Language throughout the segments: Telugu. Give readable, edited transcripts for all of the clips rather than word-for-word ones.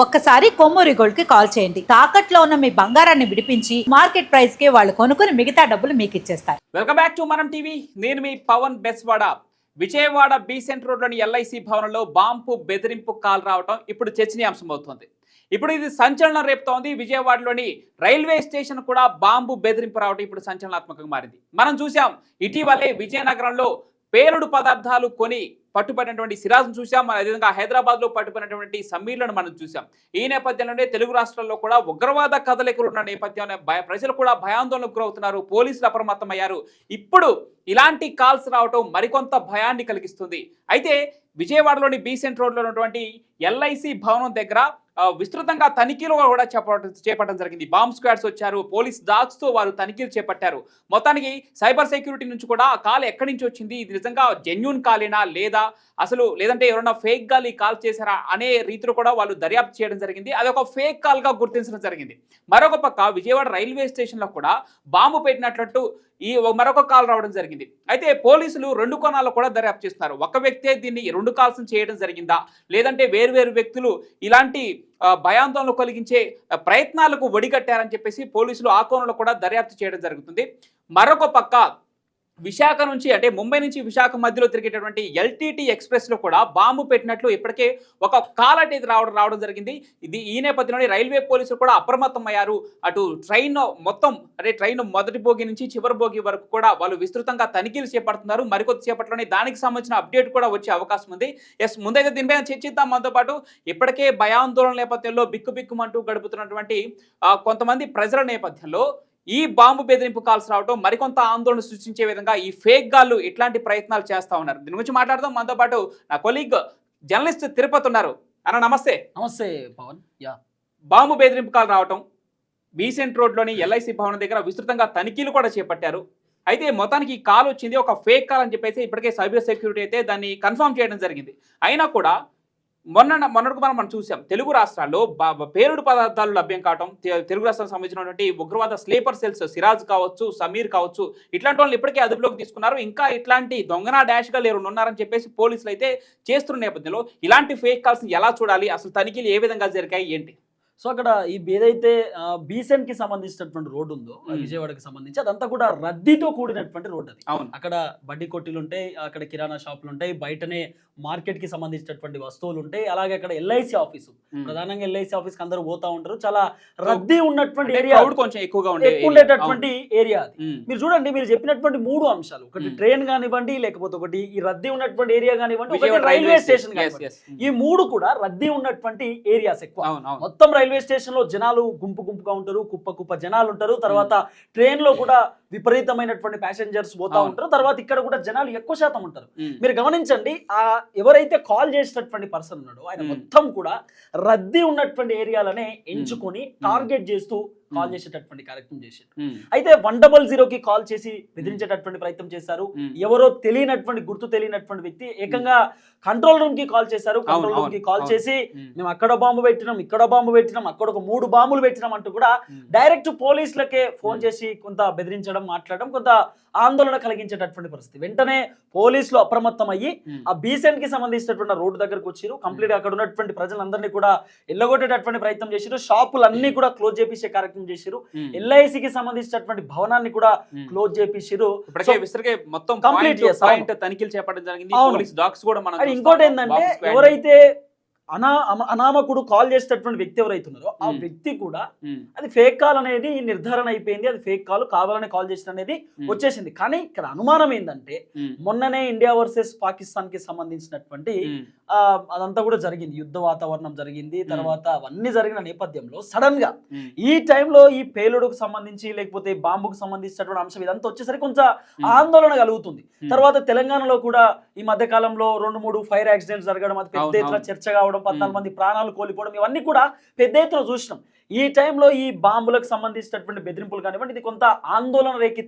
ఒక్కసారి కొమ్మూరి గోల్డ్ కి కాల్ చేయండి. తాకట్లో ఉన్న మీ బంగారాన్ని విడిపించి మార్కెట్ ప్రైస్ కి వాళ్ళు కొనుక్కుని మిగతా డబ్బులు మీకు ఇచ్చేస్తారు. వెల్కమ్ బ్యాక్ టు మనం టీవీ. నేను మీ పవన్ బెస్వాడ. విజయవాడ బీసెంట్ రోడ్లోని ఎల్ఐసి భవనంలో బాంబు బెదిరింపు కాల్ రావడం ఇప్పుడు చర్చనీయాంశం అవుతోంది. ఇప్పుడు ఇది సంచలనం రేపుతోంది. విజయవాడలోని రైల్వే స్టేషన్ కూడా బాంబు బెదిరింపు రావడం ఇప్పుడు సంచలనాత్మకంగా మారింది. మనం చూసాం ఇటీవలే విజయనగరంలో పేలుడు పదార్థాలు కొని పట్టుబడినటువంటి సిరాజ్ను చూసాం. అదేవిధంగా హైదరాబాద్లో పట్టుబడినటువంటి సమీర్లను మనం చూసాం. ఈ నేపథ్యంలోనే తెలుగు రాష్ట్రాల్లో కూడా ఉగ్రవాద కదలికలు ఉన్న నేపథ్యంలో ప్రజలు కూడా భయాందోళనకు గురవుతున్నారు. పోలీసులు అప్రమత్తమయ్యారు. ఇప్పుడు ఇలాంటి కాల్స్ రావటం మరికొంత భయాన్ని కలిగిస్తుంది. అయితే విజయవాడలోని బీసెంట్ రోడ్లో ఉన్నటువంటి ఎల్ఐసి భవనం దగ్గర విస్తృతంగా తనిఖీలు కూడా చేపట్టడం జరిగింది. బాంబ్ స్క్వాడ్స్ వచ్చారు. పోలీస్ డాగ్స్తో వారు తనిఖీలు చేపట్టారు. మొత్తానికి సైబర్ సెక్యూరిటీ నుంచి కూడా ఆ కాల్ ఎక్కడి నుంచి వచ్చింది, ఇది నిజంగా జెన్యూన్ కాలేనా లేదా లేదంటే ఎవరైనా ఫేక్ గా ఈ కాల్ చేశారా అనే రీతిలో కూడా వాళ్ళు దర్యాప్తు చేయడం జరిగింది. అది ఒక ఫేక్ కాల్ గా గుర్తించడం జరిగింది. మరొక పక్క విజయవాడ రైల్వే స్టేషన్ లో కూడా బాంబు పెట్టినట్లు ఈ మరొక కాల్ రావడం జరిగింది. అయితే పోలీసులు రెండు కోణాల్లో కూడా దర్యాప్తు చేస్తున్నారు. ఒక వ్యక్తే దీన్ని రెండు కాల్స్ చేయడం జరిగిందా, లేదంటే వేరు వ్యక్తులు ఇలాంటి భయాందోళన కలిగించే ప్రయత్నాలకు ఒడిగట్టారని చెప్పేసి పోలీసులు ఆ కోణంలో కూడా దర్యాప్తు చేయడం జరుగుతుంది. మరొక పక్క విశాఖ నుంచి అంటే ముంబై నుంచి విశాఖ మధ్యలో తిరిగేటటువంటి ఎల్టీటీ ఎక్స్ప్రెస్లో కూడా బాంబు పెట్టినట్లు ఇప్పటికే ఒక కాల్ అనేది రావడం జరిగింది. ఈ నేపథ్యంలోనే రైల్వే పోలీసులు కూడా అప్రమత్తమయ్యారు. అటు ట్రైన్ మొత్తం అంటే ట్రైన్ మొదటి బోగి నుంచి చివరి బోగి వరకు కూడా వాళ్ళు విస్తృతంగా తనిఖీలు చేపడుతున్నారు. మరికొద్ది సేపట్లోనే దానికి సంబంధించిన అప్డేట్ కూడా వచ్చే అవకాశం ఉంది. ముందైతే దీనిపైన చర్చిద్దాం. మనతో పాటు ఇప్పటికే భయాందోళన నేపథ్యంలో బిక్కుబిక్కుమంటూ గడుపుతున్నటువంటి కొంతమంది ప్రజల నేపథ్యంలో ఈ బాంబు బెదిరింపు కాల్స్ రావడం మరికొంత ఆందోళన సృష్టించే విధంగా ఈ ఫేక్ గాళ్ళు ఇట్లాంటి ప్రయత్నాలు చేస్తా ఉన్నారు. దీని గురించి మాట్లాడదాం. మనతో పాటు నా కొలీగ్ జర్నలిస్ట్ తిరుపతి ఉన్నారు. అన్న నమస్తే. నమస్తే పవన్. బాంబు బెదిరింపు కాల్ రావటం బీసెంట్ రోడ్లోని ఎల్ఐసి భవనం దగ్గర విస్తృతంగా తనిఖీలు కూడా చేపట్టారు. అయితే మొత్తానికి ఈ కాల్ వచ్చింది ఒక ఫేక్ కాల్ అని చెప్పేసి ఇప్పటికే సైబర్ సెక్యూరిటీ అయితే దాన్ని కన్ఫర్మ్ చేయడం జరిగింది. అయినా కూడా మొన్నటికి మనం చూసాం తెలుగు రాష్ట్రాల్లో పేలుడు పదార్థాలు లభ్యం కావటం, తెలుగు రాష్ట్రాలకు సంబంధించినటువంటి ఉగ్రవాద స్లీపర్ సెల్స్ సిరాజ్ కావచ్చు, సమీర్ కావచ్చు, ఇట్లాంటి వాళ్ళని ఇప్పటికే అదుపులోకి తీసుకున్నారు. ఇంకా ఇట్లాంటి దొంగనా డాష్ గా లేరు ఉన్నారని చెప్పేసి పోలీసులు అయితే చేస్తున్న నేపథ్యంలో ఇలాంటి ఫేక్ కాల్స్ ఎలా చూడాలి, అసలు తనిఖీలు ఏ విధంగా జరిగాయి ఏంటి? సో అక్కడ ఈ ఏదైతే బీసెంట్ కి సంబంధించినటువంటి రోడ్డు ఉందో విజయవాడకి సంబంధించి అదంతా కూడా రద్దీతో కూడినటువంటి రోడ్డు. అది అవును. అక్కడ బడ్డీ కొట్టీలు ఉంటాయి, అక్కడ కిరాణా షాపులు ఉంటాయి, బయటనే మార్కెట్ కి సంబంధించినటువంటి వస్తువులు ఉంటాయి. అలాగే అక్కడ ఎల్ఐసి ఆఫీసు, ప్రధానంగా ఎల్ఐసి ఆఫీస్ కి అందరూ పోతా ఉంటారు. చాలా రద్దీ ఉన్నటువంటి ఏరియా, కొంచెం ఎక్కువగా ఉండేటటువంటి ఏరియా అది. మీరు చూడండి, మీరు చెప్పినటువంటి మూడు అంశాలు, ఒకటి ట్రైన్ కానివ్వండి, లేకపోతే ఒకటి ఈ రద్దీ ఉన్నటువంటి ఏరియా కానివ్వండి, ఒకటి రైల్వే స్టేషన్ కానివ్వండి, ఈ మూడు కూడా రద్దీ ఉన్నటువంటి ఏరియాస్ ఎక్కువ. మొత్తం రైల్వే స్టేషన్ లో జనాలు గుంపుగా ఉంటారు, కుప్ప జనాలు ఉంటారు. తర్వాత ట్రైన్ లో కూడా విపరీతమైనటువంటి ప్యాసింజర్స్ పోతా ఉంటారు. తర్వాత ఇక్కడ కూడా జనాలు ఎక్కువ శాతం ఉంటారు. మీరు గమనించండి, ఆ ఎవరైతే కాల్ చేసినటువంటి పర్సన్ ఉన్నాడో ఆయన మొత్తం కూడా రద్దీ ఉన్నటువంటి ఏరియాలనే ఎంచుకొని టార్గెట్ చేస్తూ కాల్ చేసేటటువంటి కార్యక్రమం చేశారు. అయితే 100కి కాల్ చేసి బెదిరించేటటువంటి ప్రయత్నం చేశారు. ఎవరో తెలియనటువంటి గుర్తు తెలియనటువంటి వ్యక్తి ఏకంగా కంట్రోల్ రూమ్ కి కాల్ చేశారు. కంట్రోల్ రూమ్ కి కాల్ చేసి మేము అక్కడ బాంబు పెట్టినాం, ఇక్కడ బాంబు పెట్టినాం, అక్కడ ఒక 3 బాంబులు పెట్టినాం అంటూ కూడా డైరెక్ట్ పోలీసులకే ఫోన్ చేసి కొంత బెదిరించడం, మాట్లాడడం, కొంత ఆందోళన కలిగించేటటువంటి పరిస్థితి. వెంటనే పోలీసులు అప్రమత్తం అయ్యి ఆ బీసెంట్ కి సంబంధించినటువంటి రోడ్డు దగ్గరకు వచ్చారు. కంప్లీట్ అక్కడ ఉన్నటువంటి ప్రజలందరినీ కూడా ఎల్లగొట్టేటటువంటి ప్రయత్నం చేశారు. షాపులన్నీ కూడా క్లోజ్ చేపించే కార్యక్రమం చేశారు. ఎల్ఐసికి సంబంధించినటువంటి భవనాన్ని కూడా క్లోజ్ చేపించారు. మొత్తం కంప్లీట్ తనిఖీలు చేపట్టడం జరిగింది. పోలీస్ డాగ్స్ కూడా మనం. ఇంకోటి ఏంటంటే ఎవరైతే అనామకుడు కాల్ చేసేటటువంటి వ్యక్తి ఎవరైతే ఉన్నారో ఆ వ్యక్తి కూడా అది ఫేక్ కాల్ అనేది నిర్ధారణ అయిపోయింది. అది ఫేక్ కాల్, కావాలనే కాల్ చేసిన అనేది వచ్చేసింది. కానీ ఇక్కడ అనుమానం ఏంటంటే మొన్ననే ఇండియా వర్సెస్ పాకిస్తాన్ కి సంబంధించినటువంటి అదంతా కూడా జరిగింది, యుద్ధ వాతావరణం జరిగింది. తర్వాత అవన్నీ జరిగిన నేపథ్యంలో సడన్ గా ఈ టైంలో ఈ పేలుడుకు సంబంధించి లేకపోతే బాంబుకు సంబంధించినటువంటి అంశం ఇదంతా వచ్చేసరికి కొంచెం ఆందోళన కలుగుతుంది. తర్వాత తెలంగాణలో కూడా ఈ మధ్య కాలంలో 2-3 ఫైర్ యాక్సిడెంట్స్ జరగడం, అది పెద్ద ఎత్తున చర్చ కావడం, 14 మంది ప్రాణాలు కోల్పోవడం, ఇవన్నీ కూడా పెద్ద ఎత్తున చూసినాం. ఈ టైంలో ఈ బాంబులకు సంబంధించినటువంటి బెదిరింపులు కానివ్వండి ఇది కొంత ఆందోళన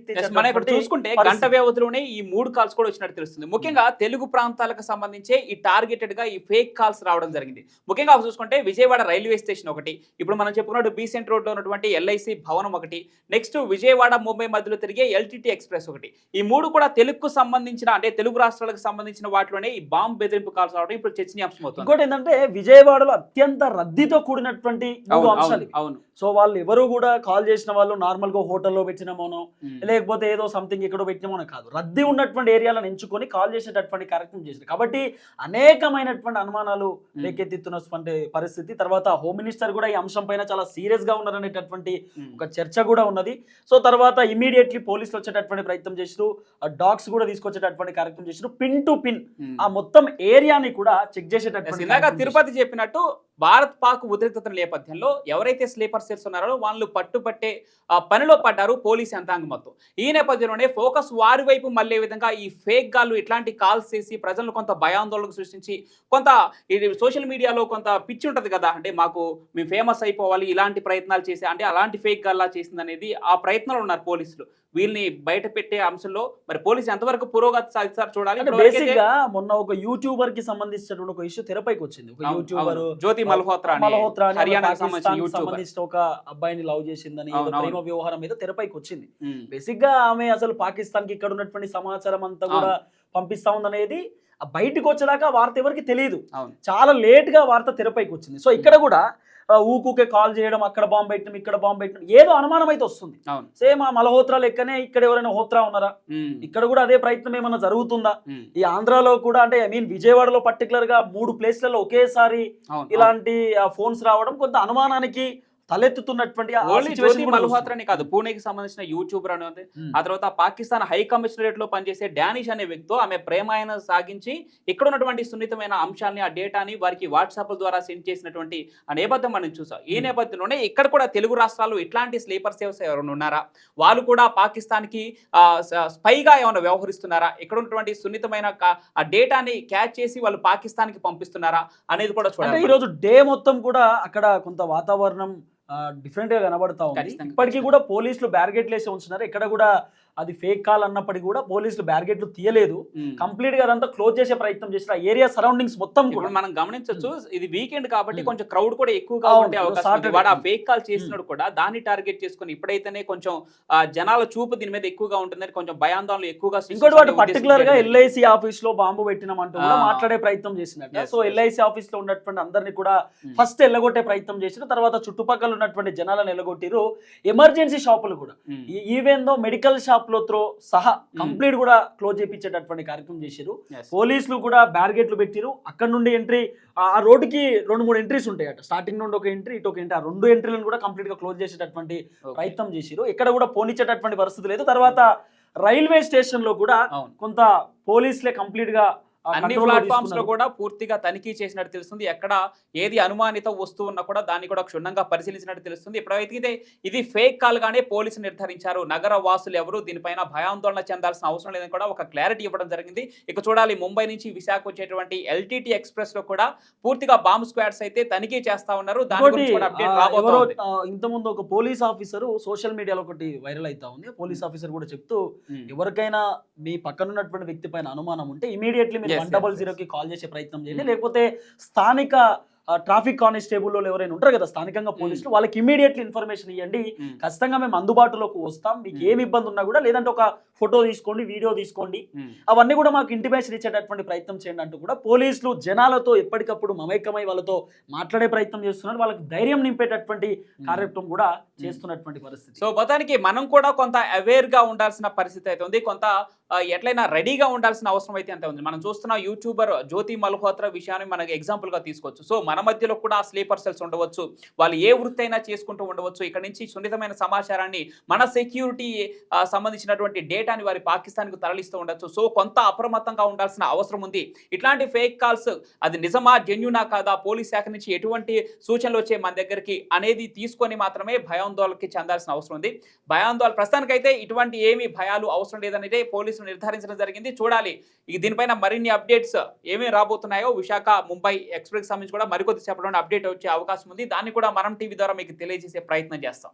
మనం ఇక్కడ చూసుకుంటే గంట వ్యవధిలోనే ఈ 3 కాల్స్ కూడా వచ్చినట్టు తెలుస్తుంది. ముఖ్యంగా తెలుగు ప్రాంతాలకు సంబంధించే ఈ టార్గెటెడ్ గా ఈ ఫేక్ కాల్స్ రావడం జరిగింది. ముఖ్యంగా చూసుకుంటే విజయవాడ రైల్వే స్టేషన్ ఒకటి, ఇప్పుడు మనం చెప్పుకున్నట్టు బీసెంట్ రోడ్ లో ఉన్నటువంటి ఎల్ఐసి భవనం ఒకటి, నెక్స్ట్ విజయవాడ ముంబై మధ్యలో తిరిగే ఎల్టీటీ ఎక్స్ప్రెస్ ఒకటి. ఈ 3 కూడా తెలుగుకు సంబంధించిన అంటే తెలుగు రాష్ట్రాలకు సంబంధించిన వాటిలోనే ఈ బాంబు బెదిరింపు కాల్స్ రావడం ఇప్పుడు చర్చనీయాంశం అవుతుంది. ఇంకోటి ఏంటంటే విజయవాడలో అత్యంత రద్దీతో కూడినటువంటి 3 అంశాలు. అవును. సో వాళ్ళు ఎవరు కూడా కాల్ చేసిన వాళ్ళు నార్మల్ గా హోటల్లో పెట్టినమోనో లేకపోతే ఏదో సంథింగ్ ఎక్కడో పెట్టినమోనో కాదు, రద్దీ ఉన్నటువంటి ఏరియాలను ఎంచుకొని కాల్ చేసేటటువంటి కార్యక్రమం చేశారు. కాబట్టి అనేకమైనటువంటి అనుమానాలు రేకెత్తుతున్నటువంటి పరిస్థితి. తర్వాత హోమ్ మినిస్టర్ కూడా ఈ అంశం పైన చాలా సీరియస్ గా ఉన్నారనేటటువంటి ఒక చర్చ కూడా ఉన్నది. సో తర్వాత ఇమీడియట్లీ పోలీసులు వచ్చేటటువంటి ప్రయత్నం చేశారు, డాగ్స్ కూడా తీసుకొచ్చేటటువంటి కార్యక్రమం చేశారు. పిన్ టు పిన్ ఆ మొత్తం ఏరియాని కూడా చెక్ చేసేటటువంటి. తిరుపతి చెప్పినట్టు భారత్ పాక్ ఉద్రిక్తత నేపథ్యంలో ఎవరైతే స్లీపర్ సెల్స్ ఉన్నారో వాళ్ళు పట్టుపట్టే పనిలో పడ్డారు పోలీస్ యంత్రాంగం మొత్తం. ఈ నేపథ్యంలోనే ఫోకస్ వారి వైపు మళ్ళీ విధంగా ఈ ఫేక్ గాళ్ళు ఇట్లాంటి కాల్స్ చేసి ప్రజలను కొంత భయాందోళనకు సృష్టించి కొంత ఇది సోషల్ మీడియాలో కొంత పిచ్చి ఉంటుంది కదా, అంటే మేము ఫేమస్ అయిపోవాలి ఇలాంటి ప్రయత్నాలు చేసి అంటే అలాంటి ఫేక్ గాల్లా చేసింది అనేది ఆ ప్రయత్నాలు ఉన్నారు పోలీసులు. వీళ్ళని బయట పెట్టే అంశంలో మరి పోలీసు ఎంతవరకు పురోగతి సాధిస్తారు చూడాలి. బేసిక్ గా మొన్న ఒక యూట్యూబర్ కి సంబంధించినటువంటి ఒక ఇష్యూ తెరపైకి వచ్చింది. ఒక యూట్యూబర్ జ్యోతి మల్హోత్రా సంబంధించిన ఒక అబ్బాయిని లవ్ చేసిందని ప్రేమ వ్యవహారం మీద తెరపైకి వచ్చింది. బేసిక్ గా ఆమె అసలు పాకిస్తాన్ కి ఇక్కడ ఉన్నటువంటి సమాచారం అంతా కూడా పంపిస్తా ఉందనేది బయటకు వచ్చేదాకా వార్త ఎవరికి తెలియదు. చాలా లేట్ గా వార్త తెరపైకి వచ్చింది. సో ఇక్కడ కూడా ఊకుకే కాల్ చేయడం, అక్కడ బాంబు పెట్టడం ఇక్కడ బాంబు పెట్టడం, ఏదో అనుమానం అయితే వస్తుంది. సేమ్ ఆ మల్హోత్రా లెక్కనే ఇక్కడ ఎవరైనా హోత్రా ఉన్నారా, ఇక్కడ కూడా అదే ప్రయత్నం ఏమన్నా జరుగుతుందా? ఈ ఆంధ్రాలో కూడా అంటే విజయవాడలో పర్టికులర్ గా 3 ప్లేస్లలో ఒకేసారి ఇలాంటి ఫోన్స్ రావడం కొంత అనుమానానికి తలెత్తుతున్నటువంటి మల్హోత్రాని కాదు, పూణేకి సంబంధించిన యూట్యూబర్ అని ఉంది. ఆ తర్వాత పాకిస్తాన్ హై కమిషనరేట్ లో పనిచేసే డానిష్ అనే వ్యక్తితో ఆమె ప్రేమాయణ సాగించి ఇక్కడ ఉన్నటువంటి సున్నితమైన అంశాన్ని ఆ డేటాని వారికి వాట్సాప్ ద్వారా సెండ్ చేసినటువంటి ఆ నేపథ్యం మనం చూసాం. ఈ నేపథ్యంలోనే ఇక్కడ కూడా తెలుగు రాష్ట్రాల్లో ఇట్లాంటి స్లీపర్ సేవ్స్ ఎవరైనా ఉన్నారా, వాళ్ళు కూడా పాకిస్తాన్ కి స్పైగా ఏమైనా వ్యవహరిస్తున్నారా, ఇక్కడ ఉన్నటువంటి సున్నితమైన ఆ డేటాని క్యాచ్ చేసి వాళ్ళు పాకిస్తాన్ కి పంపిస్తున్నారా అనేది కూడా చూడాలి. ఈ రోజు డే మొత్తం కూడా అక్కడ కొంత వాతావరణం డిఫరెంట్ గా కనబడతా ఉంది. ఇప్పటికీ కూడా పోలీసులు బ్యారిగేట్లు వేసి ఉంచున్నారు. ఇక్కడ కూడా అది ఫేక్ కాల్ అన్నప్పటికీ కూడా పోలీసులు బ్యారిగేట్లు తీయలేదు. కంప్లీట్ గా అదంతా క్లోజ్ చేసే ప్రయత్నం చేసిన ఏరియా సరౌండింగ్స్ మొత్తం కూడా మనం గమనించవచ్చు. ఇది వీకెండ్ కాబట్టి కొంచెం క్రౌడ్ కూడా ఎక్కువగా ఉండే అవకాశం ఉంది. వాడు ఆ ఫేక్ కాల్ చేసినాడు కూడా దాన్ని టార్గెట్ చేసుకుని ఇప్పుడైతేనే కొంచెం జనాల చూపు దీని మీద ఎక్కువగా ఉంటుందని కొంచెం భయాందోళనలు ఎక్కువగా. ఇంకోటి వాటి పర్టికులర్ గా ఎల్ఐసి ఆఫీస్ లో బాంబు పెట్టినామంటూ కూడా మాట్లాడే ప్రయత్నం చేసినట్టు. సో ఎల్ఐసి ఆఫీస్ లో ఉన్నటువంటి అందరినీ కూడా ఫస్ట్ ఎల్లగొట్టే ప్రయత్నం చేసిన తర్వాత చుట్టుపక్కల ఉన్నటువంటి జనాలను ఎల్లగొట్టిరు. ఎమర్జెన్సీ షాపులు కూడా ఈవెన్ దో మెడికల్ షాప్ లో సహా కంప్లీట్ కూడా క్లోజ్ చేయించేటటువంటి కార్యక్రమం చేశారు. పోలీసులు కూడా బ్యారిగేట్లు పెట్టిరు. అక్కడ నుండి ఎంట్రీ ఆ రోడ్డుకి 2-3 ఎంట్రీస్ ఉంటాయట. స్టార్టింగ్ నుండి ఒక ఎంట్రీ ఇటు ఒక ఎంట్రీ, ఆ 2 ఎంట్రీలను కూడా కంప్లీట్ గా క్లోజ్ చేసేటటువంటి ప్రయత్నం చేశారు. ఎక్కడ కూడా పోనిచ్చేటటువంటి పరిస్థితి లేదు. తర్వాత రైల్వే స్టేషన్ లో కూడా కొంత పోలీసులే కంప్లీట్ గా అన్ని ప్లాట్ఫామ్స్ లో కూడా పూర్తిగా తనిఖీ చేసినట్టు తెలుస్తుంది. ఎక్కడ ఏది అనుమానిత వస్తువు ఉన్నా కూడా దాన్ని కూడా క్షుణ్ణంగా పరిశీలించినట్టు తెలుస్తుంది. ఇప్పుడైతే ఇది ఫేక్ కాల్ గానే పోలీసులు నిర్ధారించారు. నగర వాసులు ఎవరు దీనిపైన భయాందోళన చెందాల్సిన అవసరం లేదని కూడా ఒక క్లారిటీ ఇవ్వడం జరిగింది. ఇక చూడాలి ముంబై నుంచి విశాఖ వచ్చేటువంటి ఎల్టీటీ ఎక్స్ప్రెస్ లో కూడా పూర్తిగా బాంబ్ స్క్వాడ్స్ అయితే తనిఖీ చేస్తా ఉన్నారు. దాని గురించి కూడా అప్డేట్ రాబోతోంది. ఇంతకుముందు ఒక పోలీస్ ఆఫీసర్ సోషల్ మీడియాలో ఒకటి వైరల్ అవుతా ఉంది. పోలీస్ ఆఫీసర్ కూడా చెప్తూ ఎవరికైనా మీ పక్కన ఉన్నటువంటి వ్యక్తి పైన అనుమానం ఉంటే ఇమీడియట్లీ 100కి కాల్ చేసే ప్రయత్నం చేయండి, లేకపోతే స్థానిక ట్రాఫిక్ కానిస్టేబుల్ ఎవరైనా ఉంటారు కదా స్థానికంగా పోలీసులు, వాళ్ళకి ఇమీడియట్లీ ఇన్ఫర్మేషన్ ఇవ్వండి. ఖచ్చితంగా మేము అందుబాటులోకి వస్తాం, మీకు ఏమి ఇబ్బంది ఉన్నా కూడా, లేదంటే ఒక ఫోటో తీసుకోండి, వీడియో తీసుకోండి, అవన్నీ కూడా మాకు ఇంటిమేషన్ ఇచ్చేటటువంటి ప్రయత్నం చేయండి అంటూ కూడా పోలీసులు జనాలతో ఎప్పటికప్పుడు మమైకమై వాళ్ళతో మాట్లాడే ప్రయత్నం చేస్తున్నారు. వాళ్ళకి ధైర్యం నింపేటటువంటి కార్యక్రమం కూడా చేస్తున్నటువంటి పరిస్థితి. సో మొత్తానికి మనం కూడా కొంత అవేర్ గా ఉండాల్సిన పరిస్థితి అయితే ఉంది. కొంత ఎట్లయినా రెడీగా ఉండాల్సిన అవసరం అయితే అంతే ఉంది. మనం చూస్తున్న యూట్యూబర్ జ్యోతి మల్హోత్రా విషయాన్ని మనకు ఎగ్జాంపుల్ గా తీసుకోవచ్చు. సో మన మధ్యలో కూడా స్లీపర్ సెల్స్ ఉండవచ్చు, వాళ్ళు ఏ వృత్తి అయినా చేసుకుంటూ ఉండవచ్చు. ఇక్కడ నుంచి సున్నితమైన సమాచారాన్ని మన సెక్యూరిటీ సంబంధించినటువంటి డేటాని వారి పాకిస్తాన్కు తరలిస్తూ ఉండొచ్చు. సో కొంత అప్రమత్తంగా ఉండాల్సిన అవసరం ఉంది. ఇట్లాంటి ఫేక్ కాల్స్ అది నిజమా జెన్యూనా కాదా, పోలీస్ శాఖ నుంచి ఎటువంటి సూచనలు వచ్చే మన దగ్గరికి అనేది తీసుకొని మాత్రమే భయాందోళనకి చెందాల్సిన అవసరం ఉంది. భయాందోళన ప్రస్తుతానికైతే ఇటువంటి ఏమీ భయాలు అవసరం లేదనేదే పోలీసులు నిర్ధారించడం జరిగింది. చూడాలి దీనిపైన మరిన్ని అప్డేట్స్ ఏమేమి రాబోతున్నాయో విశాఖ ముంబై ఎక్స్ప్రెస్ సంబంధించి కూడా మరి మరికొద్ది సేపట్లో అప్డేట్ వచ్చే అవకాశం ఉంది. దాన్ని కూడా మనం టీవీ ద్వారా మీకు తెలియజేసే ప్రయత్నం చేస్తాం.